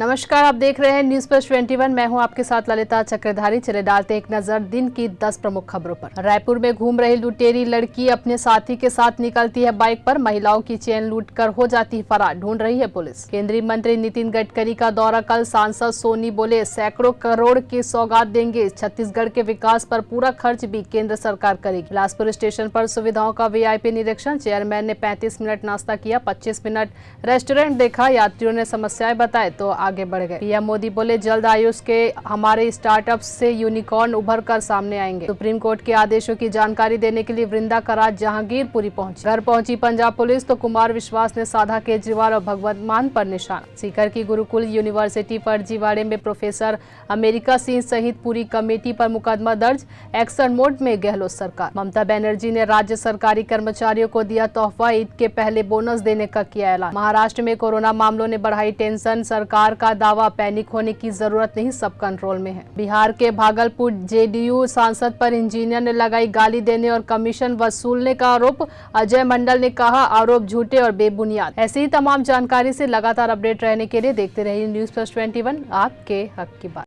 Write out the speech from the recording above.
नमस्कार, आप देख रहे हैं न्यूज प्लस 21। मैं हूं आपके साथ ललिता चक्रधारी। चले डालते एक नजर दिन की 10 प्रमुख खबरों पर। रायपुर में घूम रही लुटेरी लड़की अपने साथी के साथ निकलती है बाइक पर, महिलाओं की चेन लूटकर हो जाती है फरार, ढूंढ रही है पुलिस। केंद्रीय मंत्री नितिन गडकरी का दौरा कल, सांसद सोनी बोले सैकड़ों करोड़ की सौगात देंगे, छत्तीसगढ़ के विकास पर पूरा खर्च भी केंद्र सरकार करेगी। बिलासपुर स्टेशन पर सुविधाओं का वीआईपी निरीक्षण, चेयरमैन ने 35 मिनट नाश्ता किया, 25 मिनट रेस्टोरेंट देखा, यात्रियों ने समस्याएं बताए तो आगे बढ़ गए। पीएम मोदी बोले जल्द आयुष के हमारे स्टार्टअप से यूनिकॉर्न उभर कर सामने आएंगे। सुप्रीम कोर्ट के आदेशों की जानकारी देने के लिए वृंदा कराज जहांगीरपुरी पहुंची। घर पहुंची पंजाब पुलिस तो कुमार विश्वास ने साधा केजरीवाल और भगवंत मान पर निशाना। सीकर की गुरुकुल यूनिवर्सिटी फर्जीवाड़े में प्रोफेसर अमेरिका सिंह सहित पूरी कमेटी पर मुकदमा दर्ज, एक्शन मोड में गहलोत सरकार। ममता बनर्जी ने राज्य सरकारी कर्मचारियों को दिया तोहफा, ईद के पहले बोनस देने का किया ऐलान। महाराष्ट्र में कोरोना मामलों ने बढ़ाई टेंशन, सरकार का दावा पैनिक होने की जरूरत नहीं, सब कंट्रोल में है। बिहार के भागलपुर जेडीयू सांसद पर इंजीनियर ने लगाई गाली देने और कमीशन वसूलने का आरोप, अजय मंडल ने कहा आरोप झूठे और बेबुनियाद। ऐसी ही तमाम जानकारी से लगातार अपडेट रहने के लिए देखते रहिए न्यूज प्लस 21, आपके हक की बात।